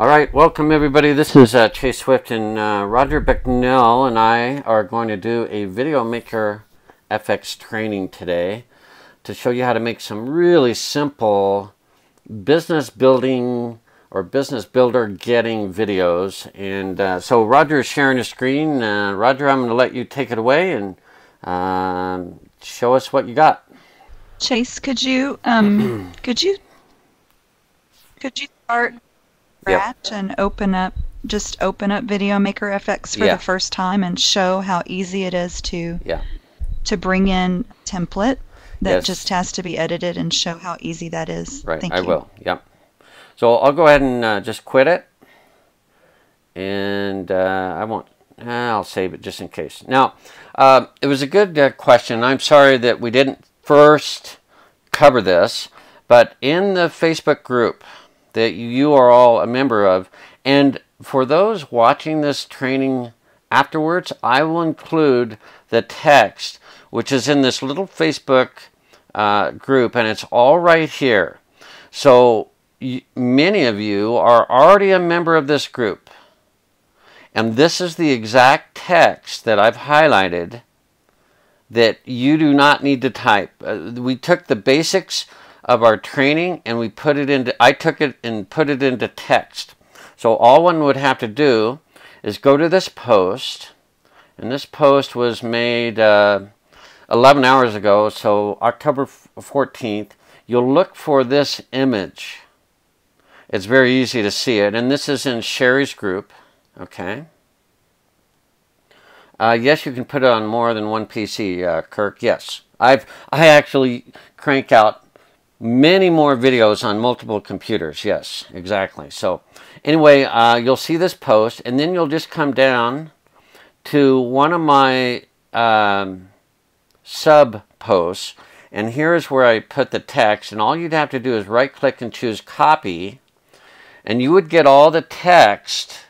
All right, welcome everybody. This is Chase Swift, and Roger Bicknell and I are going to do a VideoMakerFX training today to show you how to make some really simple business building or business builder getting videos. And so Roger is sharing the screen. Roger, I'm going to let you take it away and show us what you got. Chase, could you start scratch and open up VideoMakerFX for the first time and show how easy it is to bring in a template that just has to be edited, and show how easy that is. Right, Thank I you. will. Yep. So I'll go ahead and just quit it, and I won't. I'll save it just in case. Now, it was a good question. I'm sorry that we didn't first cover this, but in the Facebook group that you are all a member of, and for those watching this training afterwards, I will include the text which is in this little Facebook group, and it's all right here. So many of you are already a member of this group, and this is the exact text that I've highlighted that you do not need to type. We took the basics of our training and we put it into, I took it and put it into text. So all one would have to do is go to this post, and this post was made 11 hours ago, so October 14th. You'll look for this image. It's very easy to see it, and this is in Sherry's group, okay? Yes, you can put it on more than one PC, Kirk. Yes, I actually crank out many more videos on multiple computers. Yes, exactly. So anyway, you'll see this post, and then you'll just come down to one of my sub posts, and here's where I put the text, and all you'd have to do is right click and choose copy, and you would get all the text,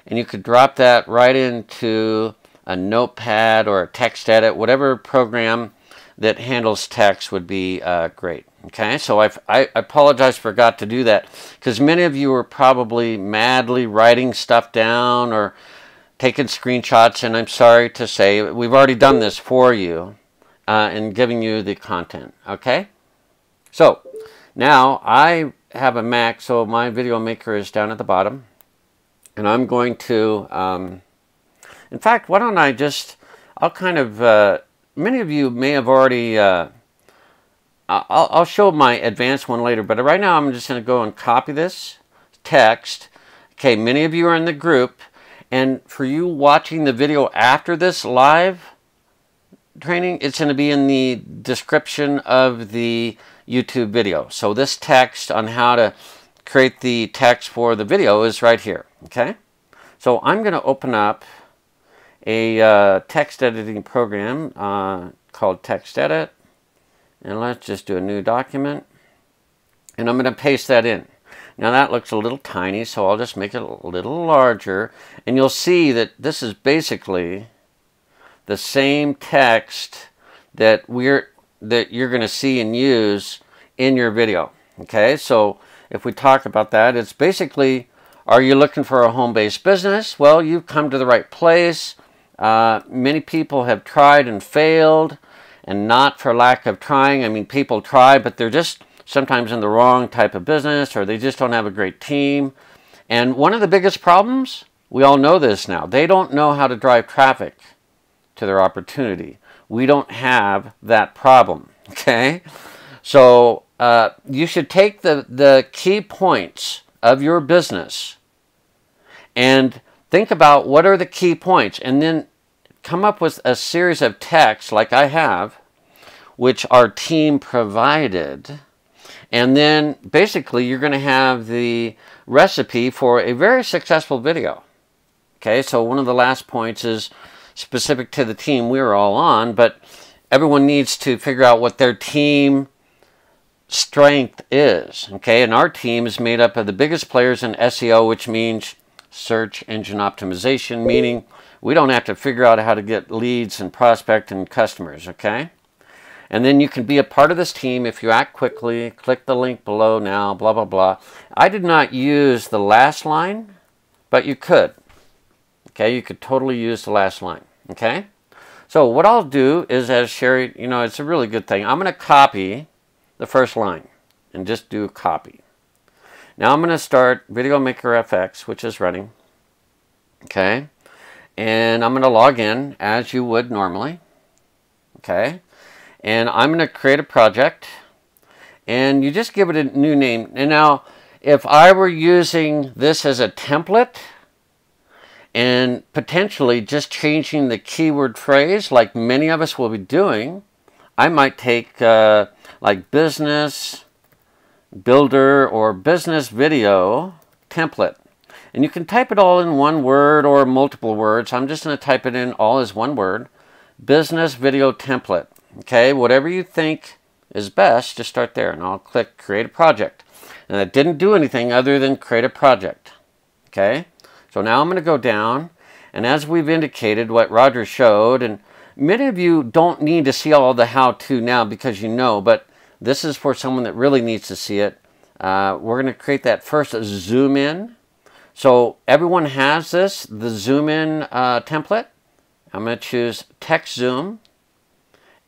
and you could drop that right into a notepad or a text edit. Whatever program that handles text would be great. Okay, so I apologize, forgot to do that, because many of you are probably madly writing stuff down or taking screenshots, and I'm sorry to say we've already done this for you and giving you the content. Okay, so now I have a Mac, so my Video Maker is down at the bottom, and I'm going to in fact, why don't I just, I'll kind of many of you may have already I'll show my advanced one later, but right now I'm just going to go and copy this text. Okay, many of you are in the group, and for you watching the video after this live training, it's going to be in the description of the YouTube video. So this text on how to create the text for the video is right here. Okay, so I'm going to open up a text editing program called Text Edit. And let's just do a new document. And I'm going to paste that in. Now that looks a little tiny, so I'll just make it a little larger. And you'll see that this is basically the same text that you're going to see and use in your video. Okay, so if we talk about that, it's basically, are you looking for a home-based business? Well, you've come to the right place. Many people have tried and failed. And not for lack of trying. I mean, people try, but they're just sometimes in the wrong type of business, or they just don't have a great team. And one of the biggest problems, we all know this now, they don't know how to drive traffic to their opportunity. We don't have that problem, okay? So you should take the key points of your business and think about what are the key points, and then come up with a series of texts like I have, which our team provided, and then basically you're going to have the recipe for a very successful video. Okay, so one of the last points is specific to the team we're all on, but everyone needs to figure out what their team strength is. Okay, and our team is made up of the biggest players in SEO, which means search engine optimization, meaning we don't have to figure out how to get leads and prospect and customers, okay? And then you can be a part of this team if you act quickly. Click the link below now, blah, blah, blah. I did not use the last line, but you could. Okay, you could totally use the last line. Okay? So what I'll do is, as Sherry, you know, it's a really good thing. I'm going to copy the first line and just do copy. Now I'm going to start VideoMakerFX, which is running. Okay? And I'm going to log in as you would normally. Okay? And I'm going to create a project. And you just give it a new name. And now, if I were using this as a template, and potentially just changing the keyword phrase like many of us will be doing, I might take like business builder or business video template. And you can type it all in one word or multiple words. I'm just going to type it in all as one word. Business video template. Okay, whatever you think is best, just start there. And I'll click create a project. And it didn't do anything other than create a project. Okay. So now I'm going to go down, and as we've indicated what Roger showed, and many of you don't need to see all the how-to now because you know, but this is for someone that really needs to see it. We're going to create that first zoom in. So everyone has this, the zoom in template. I'm going to choose text zoom,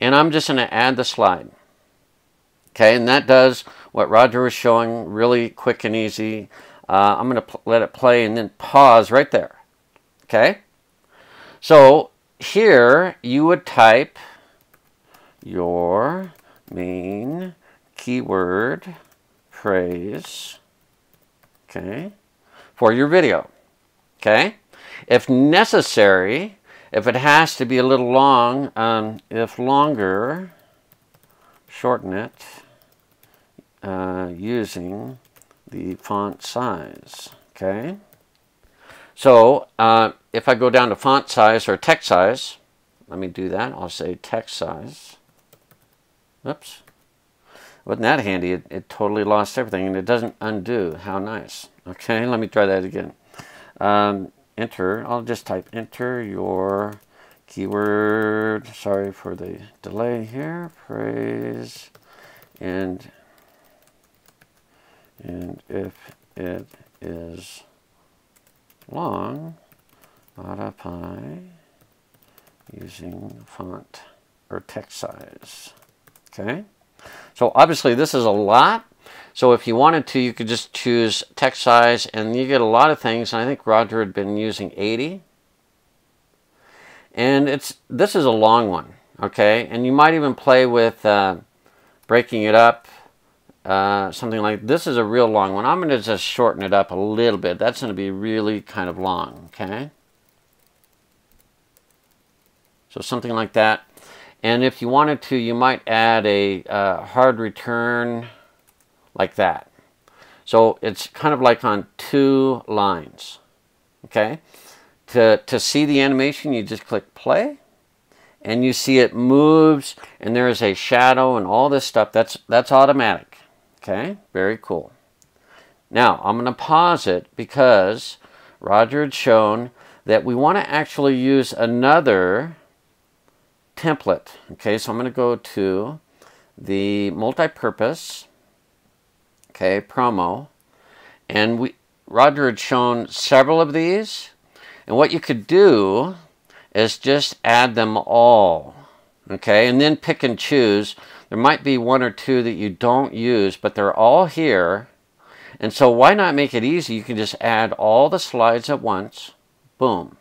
and I'm just going to add the slide. Okay, and that does what Roger was showing, really quick and easy. I'm going to let it play and then pause right there. Okay? So here you would type your main keyword phrase, okay, for your video. Okay? If necessary, if it has to be a little long, if longer, shorten it using the font size. Okay, so if I go down to font size or text size, let me do that. I'll say text size. Oops, wasn't that handy? It totally lost everything, and it doesn't undo. How nice. Okay, let me try that again. Enter. I'll just type enter your keyword. Sorry for the delay here. Phrase and if it is long, modify using font or text size. Okay, so obviously this is a lot. So if you wanted to, you could just choose text size, and you get a lot of things. And I think Roger had been using 80, and this is a long one. Okay, and you might even play with breaking it up. Something like this is a real long one. I'm going to just shorten it up a little bit. That's going to be really kind of long. Okay, so something like that. And if you wanted to, you might add a hard return like that. So it's kind of like on 2 lines. Okay, to see the animation, you just click play, and you see it moves, and there is a shadow and all this stuff. That's automatic. Okay, very cool. Now, I'm going to pause it because Roger had shown that we want to actually use another template. Okay, so I'm going to go to the multi-purpose, okay, promo, and Roger had shown several of these, and what you could do is just add them all. Okay, and then pick and choose. There might be 1 or 2 that you don't use, but they're all here. And so why not make it easy? You can just add all the slides at once. Boom.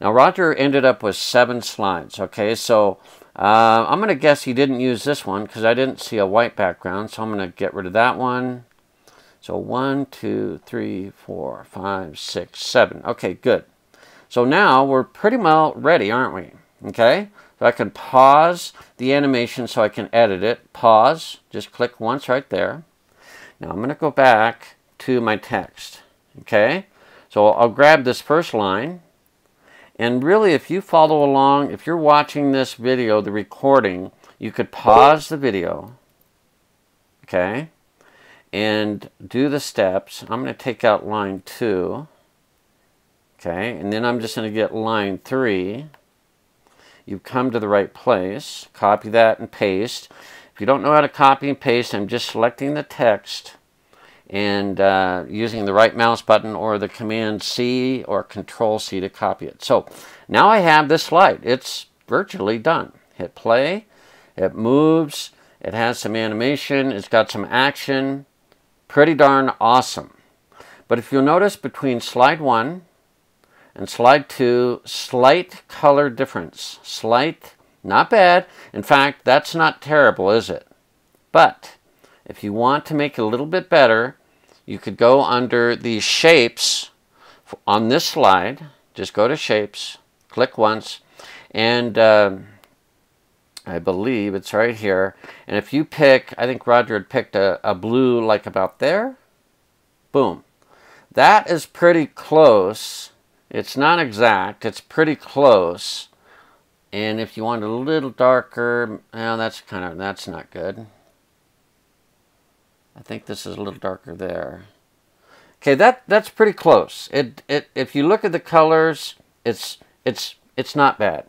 Now Roger ended up with 7 slides. Okay, so I'm going to guess he didn't use this one because I didn't see a white background. So I'm going to get rid of that one. So 1, 2, 3, 4, 5, 6, 7. Okay, good. So now we're pretty well ready, aren't we? Okay. So I can pause the animation so I can edit it. Pause. Just click once right there. Now I'm going to go back to my text. Okay? So I'll grab this first line. And really, if you follow along, if you're watching this video, the recording, you could pause the video. Okay? And do the steps. I'm going to take out line 2. Okay? And then I'm just going to get line 3. you've come to the right place. Copy that and paste. If you don't know how to copy and paste, I'm just selecting the text and using the right mouse button or the Command C or Control C to copy it. So now I have this slide. It's virtually done. Hit play. It moves. It has some animation. It's got some action. Pretty darn awesome. But if you'll notice between slide 1 and slide 2, slight color difference. Slight, not bad. In fact, that's not terrible, is it? But if you want to make it a little bit better, you could go under the shapes on this slide. Just go to shapes, click once, and I believe it's right here. And if you pick, I think Roger had picked a blue like about there. Boom. That is pretty close. It's not exact. It's pretty close. And if you want a little darker, well, that's not good. I think this is a little darker there. Okay, that's pretty close. If you look at the colors, it's not bad.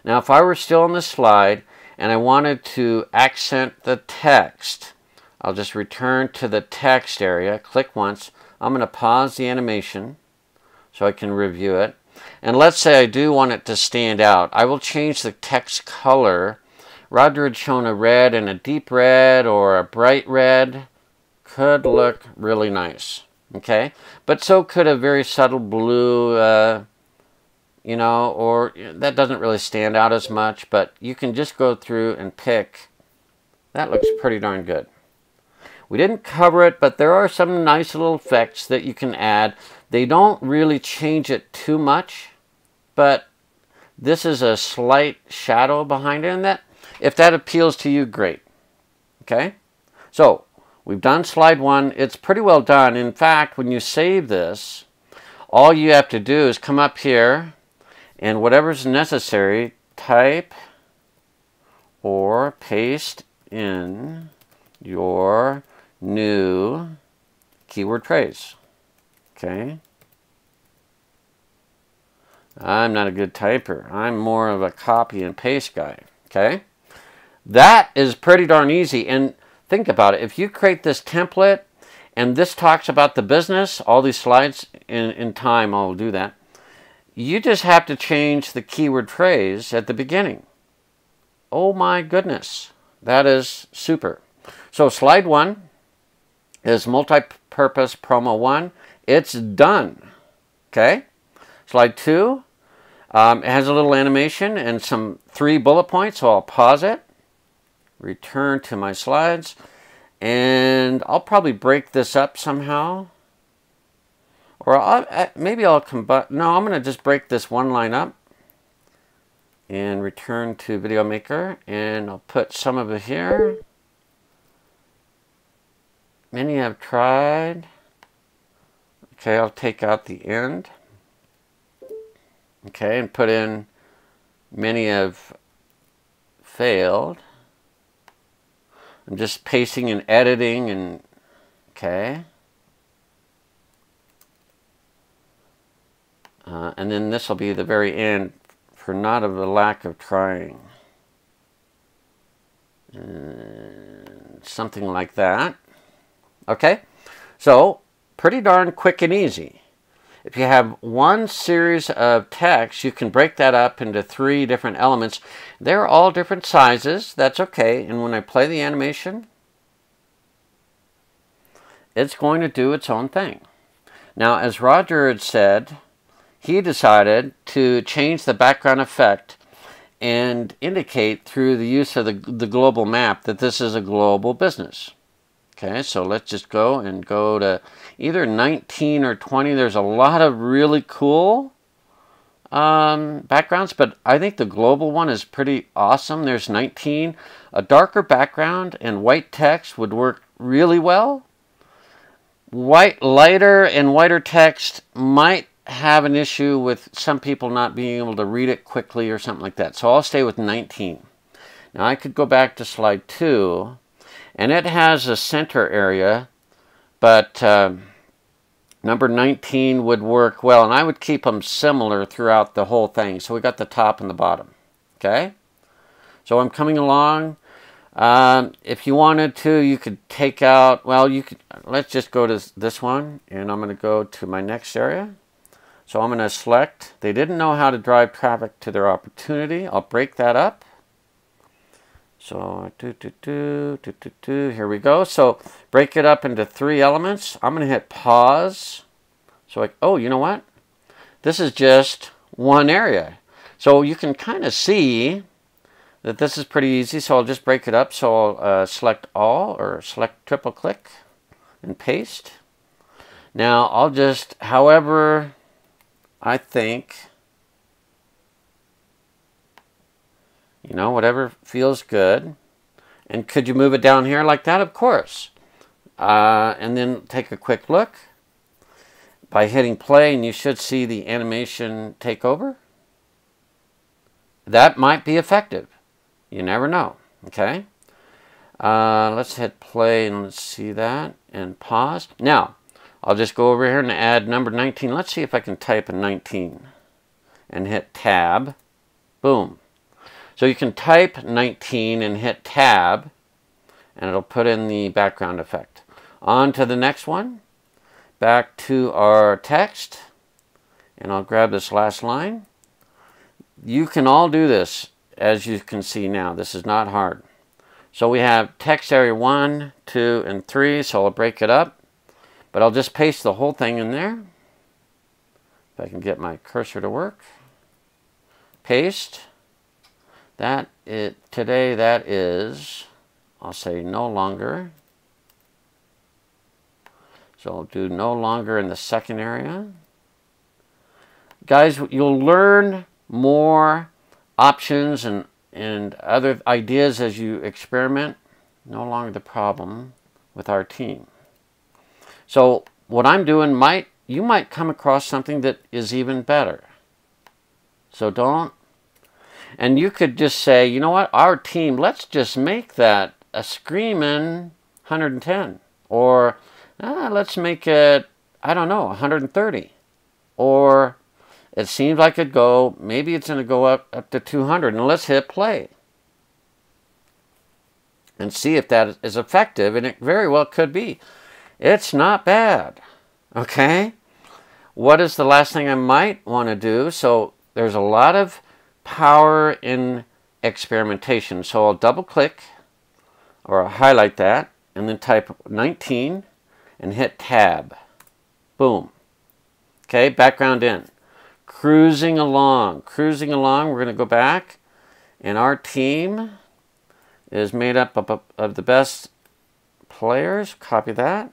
Now, if I were still on the slide and I wanted to accent the text, I'll just return to the text area, click once. I'm going to pause the animation so I can review it. And let's say I do want it to stand out. I will change the text color. Roger had shown a red and a deep red or a bright red. Could look really nice. Okay? But so could a very subtle blue, you know, or that doesn't really stand out as much, but you can just go through and pick. That looks pretty darn good. We didn't cover it, but there are some nice little effects that you can add. They don't really change it too much, but this is a slight shadow behind it, and that, if that appeals to you, great. Okay? So, we've done slide 1. It's pretty well done. In fact, when you save this, all you have to do is come up here and whatever's necessary, type or paste in your new keyword phrase. Okay? I'm not a good typer. I'm more of a copy and paste guy. Okay? That is pretty darn easy. And think about it. If you create this template and this talks about the business, all these slides in time, I'll do that. You just have to change the keyword phrase at the beginning. Oh my goodness. That is super. So slide 1 is multi-purpose promo 1. It's done. Okay? Slide 2, it has a little animation and some 3 bullet points, so I'll pause it, return to my slides, and I'll probably break this up somehow. Or maybe I'll combine. No, I'm going to just break this one line up and return to Video Maker, and I'll put some of it here. Many have tried. Okay, I'll take out the end. Okay, and put in many have failed. I'm just pasting and editing and okay. And then this will be the very end for not of a lack of trying. Something like that. Okay, so pretty darn quick and easy. If you have one series of text, you can break that up into 3 different elements. They're all different sizes. That's okay. And when I play the animation, it's going to do its own thing. Now, as Roger had said, he decided to change the background effect and indicate through the use of the global map that this is a global business. Okay, so let's just go to either 19 or 20. There's a lot of really cool backgrounds, but I think the global one is pretty awesome. There's 19. A darker background and white text would work really well. Lighter and whiter text might have an issue with some people not being able to read it quickly or something like that. So I'll stay with 19. Now I could go back to slide 2, and it has a center area, but number 19 would work well, and I would keep them similar throughout the whole thing. So we got the top and the bottom. Okay? So I'm coming along. If you wanted to, you could take out, well, you could, let's just go to this one, and I'm going to go to my next area. So I'm going to select, they didn't know how to drive traffic to their opportunity. I'll break that up. So, here we go. So, break it up into 3 elements. I'm going to hit pause. So, oh, you know what? This is just one area. So, you can kind of see that this is pretty easy. So, I'll just break it up. So, I'll select all or select triple click and paste. Now, I'll just, however I think, you know, whatever feels good. And could you move it down here like that? Of course. And then take a quick look by hitting play, and you should see the animation take over. That might be effective. You never know. Okay. Let's hit play and let's see that and pause. Now, I'll just go over here and add number 19. Let's see if I can type a 19 and hit tab. Boom. So you can type 19 and hit tab, and it'll put in the background effect. On to the next one. Back to our text, and I'll grab this last line. You can all do this, as you can see now. This is not hard. So we have text area 1, 2, and 3, so I'll break it up. But I'll just paste the whole thing in there. If I can get my cursor to work. Paste. Today that is, I'll say no longer. So I'll do no longer in the second area. Guys, you'll learn more options and other ideas as you experiment. No longer the problem with our team. So what I'm doing you might come across something that is even better. So don't. And you could just say, you know what, our team, let's just make that a screaming 110. Or let's make it, I don't know, 130. Or it seems like it'd go, maybe it's going to go up to 200. And let's hit play. And see if that is effective. And it very well could be. It's not bad. Okay? What is the last thing I might want to do? So there's a lot of power in experimentation. So I'll double click or I'll highlight that and then type 19 and hit tab. Boom. Okay, background in. Cruising along. Cruising along. We're going to go back, and our team is made up of the best players. Copy that.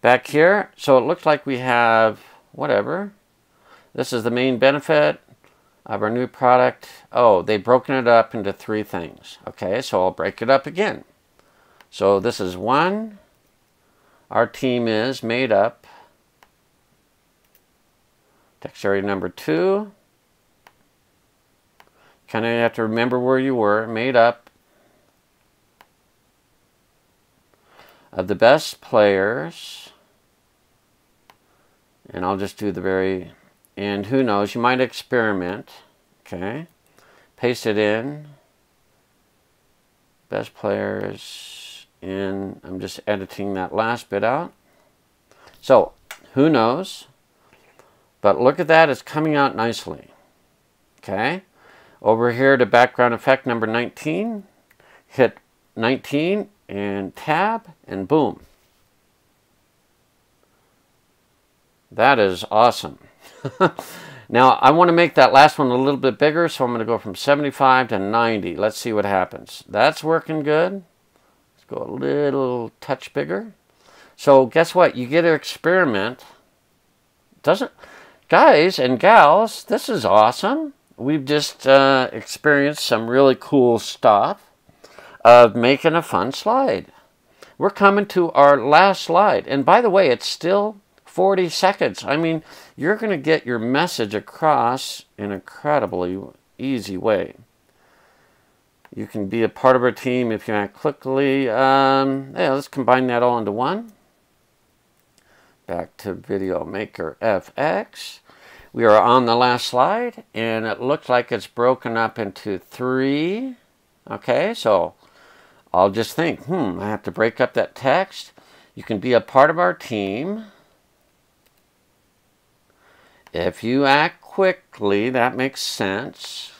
Back here, so it looks like we have whatever. This is the main benefit of our new product. Oh, they've broken it up into 3 things. Okay, so I'll break it up again. So this is 1. Our team is made up. Text area number 2. Kind of have to remember where you were. Made up of the best players. And I'll just do the very, and who knows, you might experiment. Okay. Paste it in. Best players in, I'm just editing that last bit out. So, who knows? But look at that, it's coming out nicely. Okay. Over here to background effect number 19. Hit 19 and tab and boom. That is awesome. Now I want to make that last one a little bit bigger, so I'm going to go from 75 to 90. Let's see what happens. That's working good. Let's go a little touch bigger. So guess what? You get to experiment. Guys and gals, this is awesome. We've just experienced some really cool stuff of making a fun slide. We're coming to our last slide. And by the way, it's still 40 seconds. I mean, you're going to get your message across in an incredibly easy way. You can be a part of our team if you act quickly. Yeah, let's combine that all into one. Back to VideoMakerFX. We are on the last slide, and it looks like it's broken up into 3. Okay, so I'll just think, I have to break up that text. You can be a part of our team. If you act quickly, that makes sense.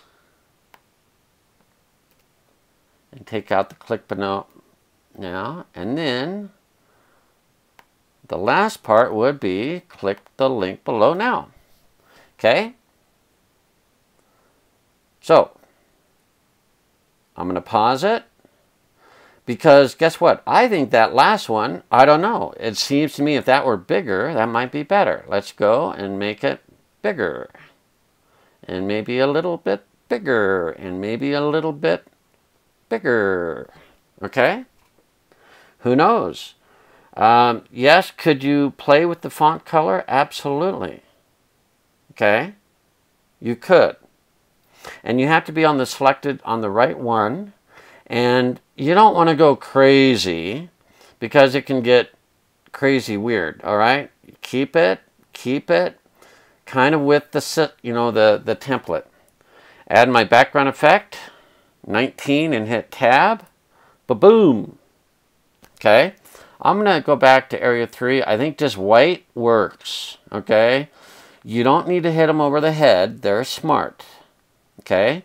And take out the click below now. And then the last part would be click the link below now. Okay? So, I'm going to pause it. Because guess what? I think that last one, I don't know. It seems to me if that were bigger, that might be better. Let's go and make it bigger. And maybe a little bit bigger. And maybe a little bit bigger. Okay? Who knows? Yes, could you play with the font color? Absolutely. Okay? You could. And you have to be on the right one. And you don't want to go crazy because it can get crazy weird, all right? Keep it kind of with the template. Add my background effect, 19, and hit tab. Ba-boom. Okay? I'm going to go back to area 3. I think just white works, okay? You don't need to hit them over the head. They're smart, okay?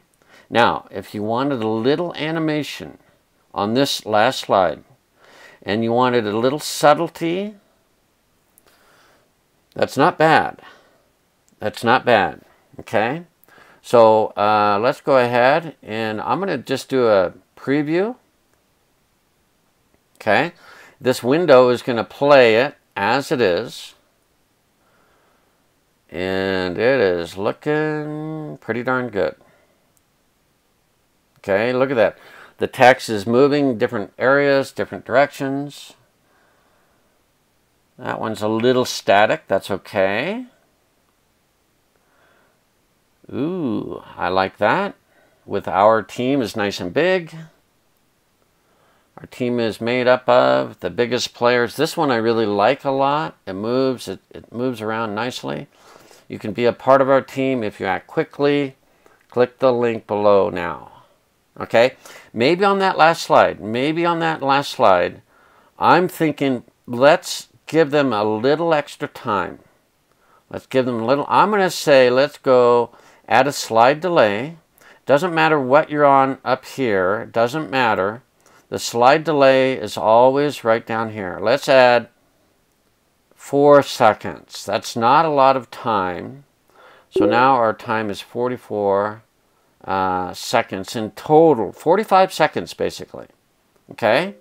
Now, if you wanted a little animation on this last slide, and you wanted a little subtlety, that's not bad. That's not bad, okay? So let's go ahead, and I'm going to just do a preview, okay? This window is going to play it as it is, and it is looking pretty darn good. Okay, look at that. The text is moving different areas, different directions. That one's a little static. That's okay. Ooh, I like that. With our team is nice and big. Our team is made up of the biggest players. This one I really like a lot. It moves. It moves around nicely. You can be a part of our team if you act quickly. Click the link below now. Okay, maybe on that last slide, I'm thinking let's give them a little extra time. Let's give them a little, I'm going to say let's go add a slide delay. Doesn't matter what you're on up here, doesn't matter. The slide delay is always right down here. Let's add 4 seconds. That's not a lot of time. So now our time is 44 seconds in total, 45 seconds basically. Okay,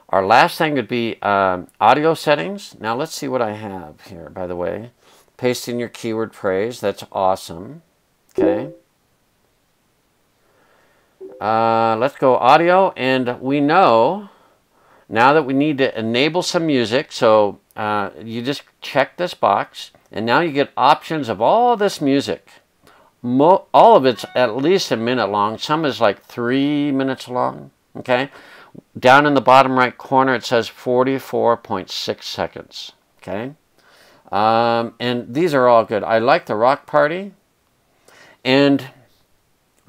our last thing would be audio settings. Now let's see what I have here, by the way. Paste in your keyword phrase. That's awesome. Okay, let's go audio, and we know now that we need to enable some music, so you just check this box, and now you get options of all this music. All of it's at least a minute long. Some is like 3 minutes long. Okay, down in the bottom right corner it says 44.6 seconds. Okay, and these are all good. I like the Rock Party, and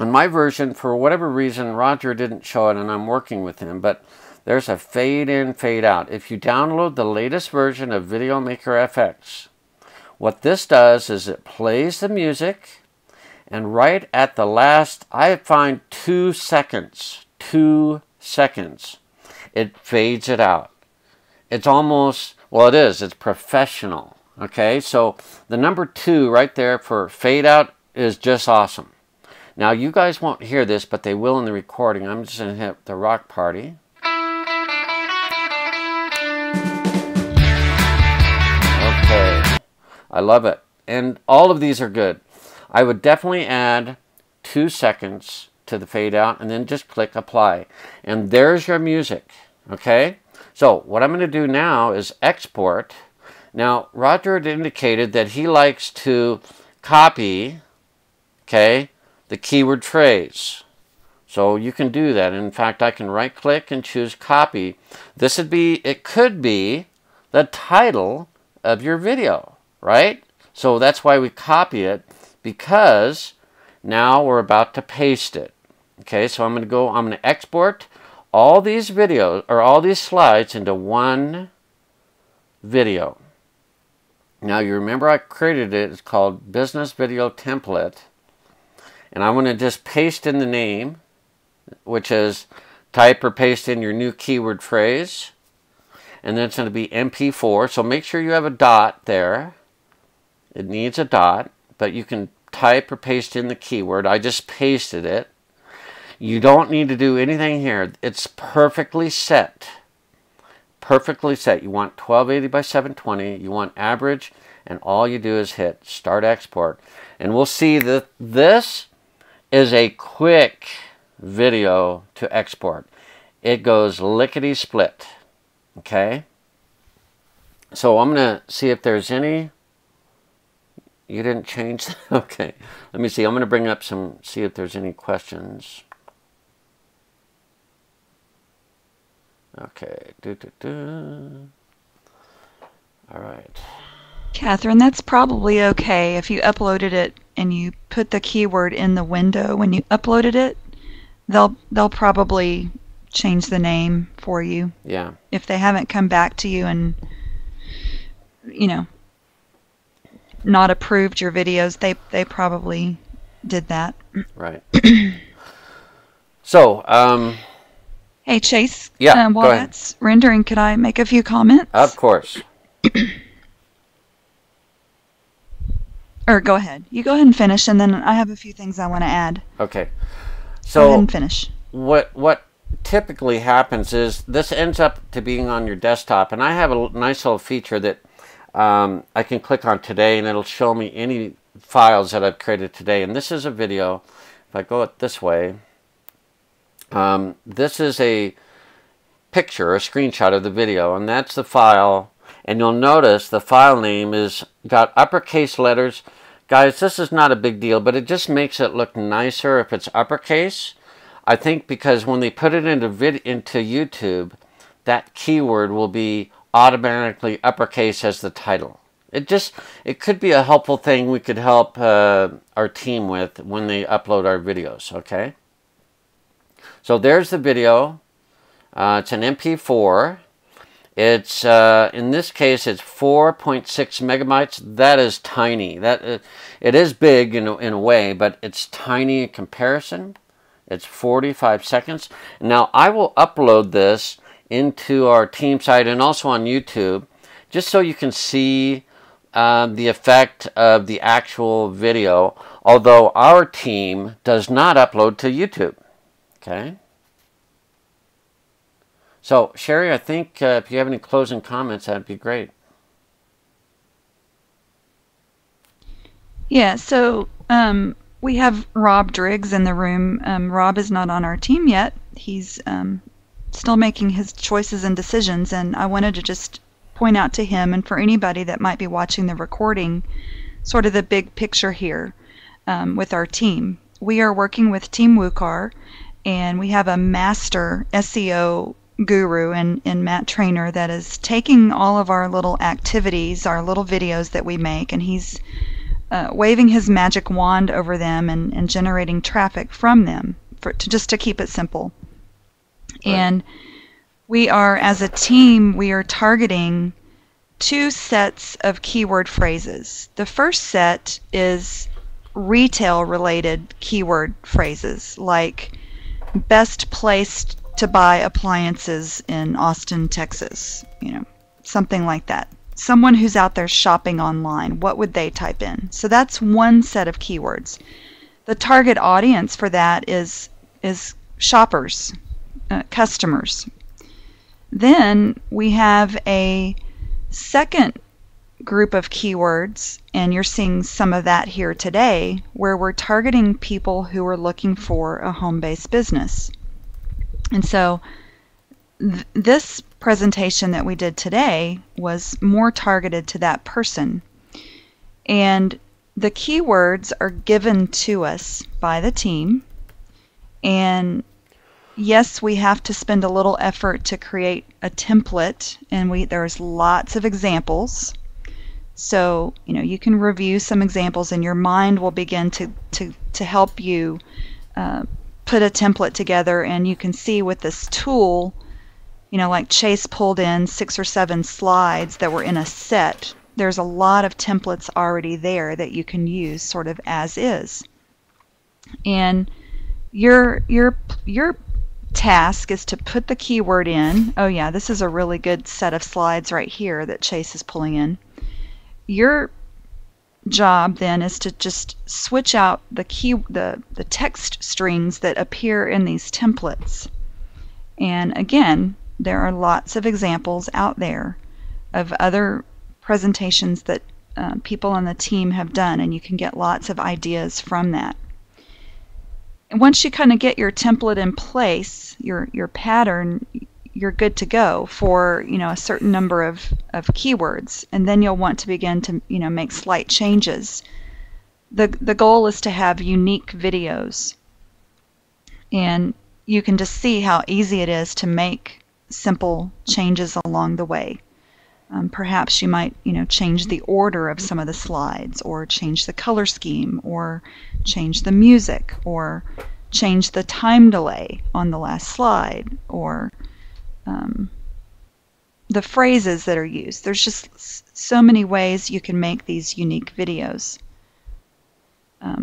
on my version, for whatever reason, Roger didn't show it, and I'm working with him, but there's a fade in, fade out. If you download the latest version of VideoMakerFX, what this does is it plays the music, and right at the last, I find 2 seconds, 2 seconds, it fades it out. It's almost, well, it is, it's professional. Okay, so the number 2 right there for fade out is just awesome. Now, you guys won't hear this, but they will in the recording. I'm just going to hit the Rock Party. Okay, I love it. And all of these are good. I would definitely add 2 seconds to the fade out and then just click apply. And there's your music, okay? So what I'm going to do now is export. Now, Roger had indicated that he likes to copy, okay, the keyword phrase. So you can do that. In fact, I can right click and choose copy. This would be, it could be the title of your video, right? So that's why we copy it, because now we're about to paste it. Okay, so I'm going to export all these videos, or all these slides, into one video. Now you remember I created it. It's called Business Video Template. And I'm going to just paste in the name, which is type or paste in your new keyword phrase. And then it's going to be MP4. So make sure you have a dot there. It needs a dot, but you can type or paste in the keyword. I just pasted it. You don't need to do anything here. It's perfectly set. Perfectly set. You want 1280 by 720. You want average, and all you do is hit Start Export. And we'll see that this is a quick video to export. It goes lickety-split. Okay? So I'm going to see if there's any... You didn't change that? Okay. Let me see. I'm going to bring up see if there's any questions. Okay. All right. Catherine, that's probably okay if you uploaded it and you put the keyword in the window when you uploaded it. They'll probably change the name for you. Yeah. If they haven't come back to you and, not approved your videos, they probably did that. Right. So, hey Chase. Yeah. While that's rendering, could I make a few comments? Of course. Or go ahead. You go ahead and finish, and then I have a few things I want to add. Okay. So go ahead and finish. What typically happens is this ends up to being on your desktop, and I have a nice little feature that I can click on today, and it'll show me any files that I've created today. And this is a video. If I go it this way, this is a picture, a screenshot of the video, and that's the file. And you'll notice the file name is got uppercase letters. Guys, this is not a big deal, but it just makes it look nicer if it's uppercase. I think because when they put it into YouTube, that keyword will be automatically uppercase as the title. It could be a helpful thing we could help our team with when they upload our videos, okay? So there's the video. It's an MP4. It's in this case it's 4.6 megabytes. That is tiny. It is big in a way, but it's tiny in comparison. It's 45 seconds. Now I will upload this into our team site and also on YouTube, just so you can see the effect of the actual video, although our team does not upload to YouTube. Okay? So, Sherry, I think if you have any closing comments, that'd be great. Yeah, so we have Rob Driggs in the room. Rob is not on our team yet. He's still making his choices and decisions, and I wanted to just point out to him, and for anybody that might be watching the recording, sort of the big picture here with our team. We are working with Team WooCar, and we have a master SEO guru in Matt Trainer that is taking all of our little activities, our little videos that we make, and he's waving his magic wand over them and generating traffic from them just to keep it simple. Right. And we are, as a team, we are targeting 2 sets of keyword phrases. The first set is retail related keyword phrases, like best placed to buy appliances in Austin, Texas, something like that. Someone who's out there shopping online, what would they type in? So that's one set of keywords. The target audience for that is shoppers, customers. Then we have a second group of keywords, and you're seeing some of that here today, where we're targeting people who are looking for a home-based business. And so this presentation that we did today was more targeted to that person. And the keywords are given to us by the team. And yes, we have to spend a little effort to create a template, and there's lots of examples. So, you can review some examples and your mind will begin to help you put a template together, and you can see with this tool, like Chase pulled in 6 or 7 slides that were in a set. There's a lot of templates already there that you can use sort of as is. And your task is to put the keyword in. Oh yeah, this is a really good set of slides right here that Chase is pulling in. Your job then is to just switch out the text strings that appear in these templates. And again, there are lots of examples out there of other presentations that people on the team have done, and you can get lots of ideas from that. And once you kind of get your template in place, your pattern, you're good to go for a certain number of keywords, and then you'll want to begin to make slight changes. The goal is to have unique videos, and you can just see how easy it is to make simple changes along the way. Perhaps you might change the order of some of the slides, or change the color scheme, or change the music, or change the time delay on the last slide, or the phrases that are used. There's just so many ways you can make these unique videos. I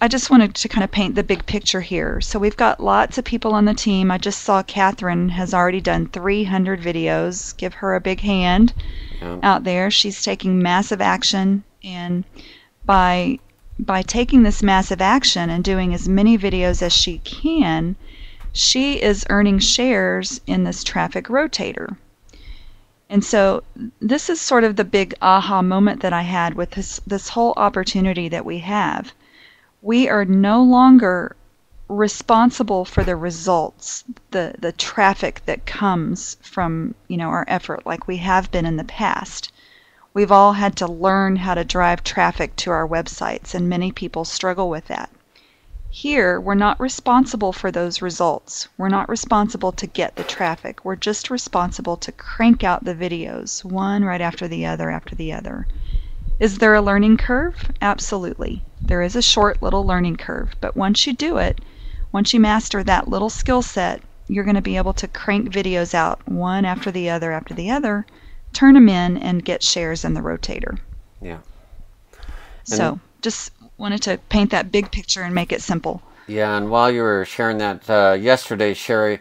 just wanted to kind of paint the big picture here. So we've got lots of people on the team. I just saw Catherine has already done 300 videos. Give her a big hand out there. She's taking massive action, and by taking this massive action and doing as many videos as she can, she is earning shares in this traffic rotator. And so this is sort of the big aha moment that I had with this whole opportunity that we have. We are no longer responsible for the results, the traffic that comes from our effort like we have been in the past. We've all had to learn how to drive traffic to our websites, and many people struggle with that. Here, we're not responsible for those results. We're not responsible to get the traffic. We're just responsible to crank out the videos, one right after the other after the other. Is there a learning curve? Absolutely. There is a short little learning curve, but once you do it, once you master that little skill set, you're going to be able to crank videos out one after the other, turn them in, and get shares in the rotator. Yeah. So just wanted to paint that big picture and make it simple. Yeah, and while you were sharing that yesterday, Sherry,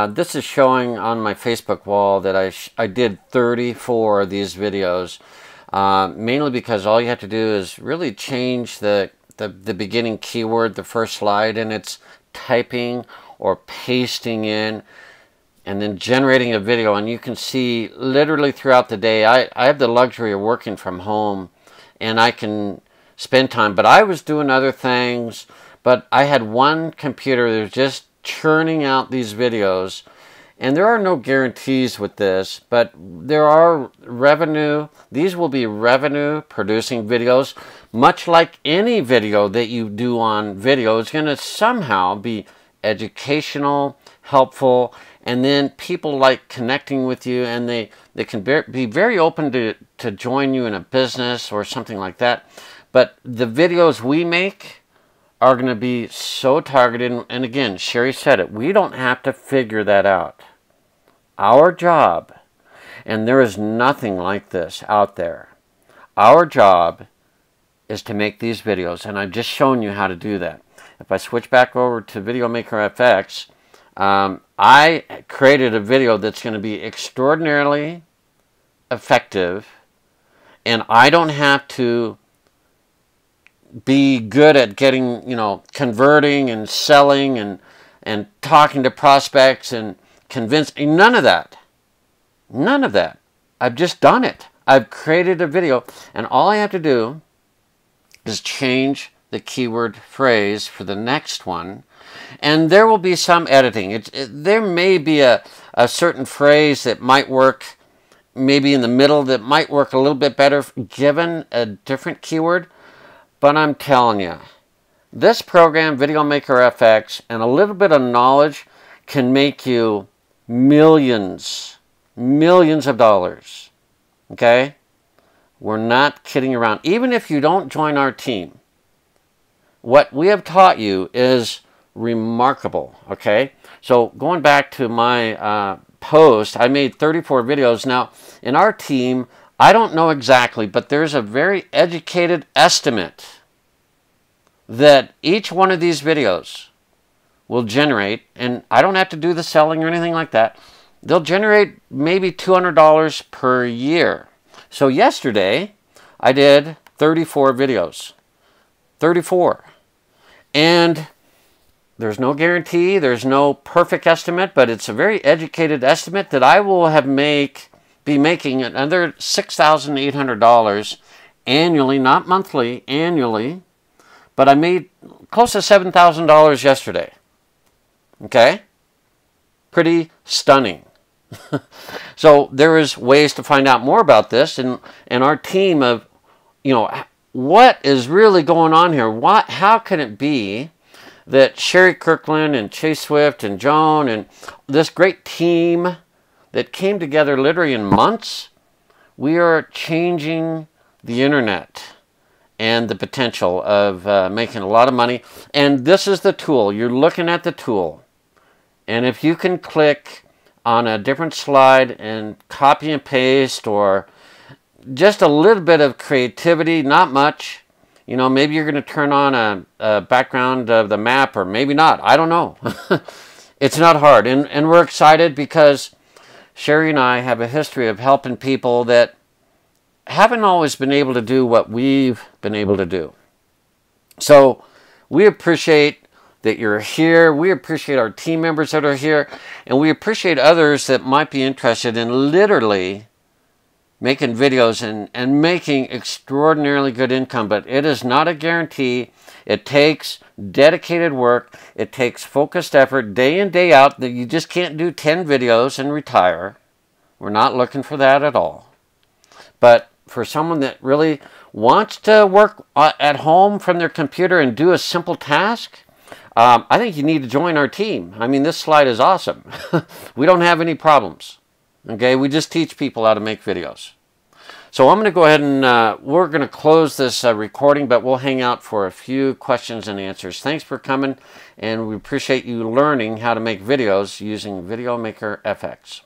this is showing on my Facebook wall that I did 34 of these videos, mainly because all you have to do is really change the beginning keyword, the first slide, and it's typing or pasting in and then generating a video. And you can see literally throughout the day, I have the luxury of working from home, and I can spend time, but I was doing other things. But I had one computer that was just churning out these videos, and there are no guarantees with this, but there are revenue. These will be revenue producing videos. Much like any video that you do on video, it's going to somehow be educational, helpful, and then people like connecting with you, and they can be very open to join you in a business or something like that. But the videos we make are going to be so targeted. And again, Sherry said it, we don't have to figure that out. Our job, and there is nothing like this out there, our job is to make these videos. And I've just shown you how to do that. If I switch back over to VideoMakerFX, I created a video that's going to be extraordinarily effective, and I don't have to be good at getting, converting and selling and talking to prospects and convincing. None of that. None of that. I've just done it. I've created a video, and all I have to do is change the keyword phrase for the next one, and there will be some editing. There may be a certain phrase that might work maybe in the middle that might work a little bit better given a different keyword. But I'm telling you, this program, VideoMakerFX, and a little bit of knowledge can make you millions of dollars. Okay? We're not kidding around. Even if you don't join our team, what we have taught you is remarkable, okay? So going back to my post, I made 34 videos. Now, in our team, I don't know exactly, but there's a very educated estimate that each one of these videos will generate, and I don't have to do the selling or anything like that. They'll generate maybe $200 per year. So yesterday, I did 34 videos. 34. And there's no guarantee, there's no perfect estimate, but it's a very educated estimate that I will be making another $6,800 annually, not monthly, annually. But I made close to $7,000 yesterday. Okay? Pretty stunning. So there is ways to find out more about this, and our team of, what is really going on here? How can it be that Sherry Kirkland and Chase Swift and Joan and this great team that came together literally in months, we are changing the internet and the potential of making a lot of money. And this is the tool. You're looking at the tool. And if you can click on a different slide and copy and paste, or just a little bit of creativity, not much. Maybe you're going to turn on a background of the map, or maybe not. I don't know. It's not hard. And we're excited because Sherry and I have a history of helping people that haven't always been able to do what we've been able to do. So we appreciate that you're here. We appreciate our team members that are here. And we appreciate others that might be interested in literally making videos and making extraordinarily good income. But it is not a guarantee. It takes dedicated work. It takes focused effort day in, day out. That you just can't do 10 videos and retire. We're not looking for that at all. But for someone that really wants to work at home from their computer and do a simple task, I think you need to join our team. I mean, this slide is awesome. We don't have any problems. Okay, we just teach people how to make videos. So I'm going to go ahead and we're going to close this recording, but we'll hang out for a few questions and answers. Thanks for coming, and we appreciate you learning how to make videos using VideoMakerFX.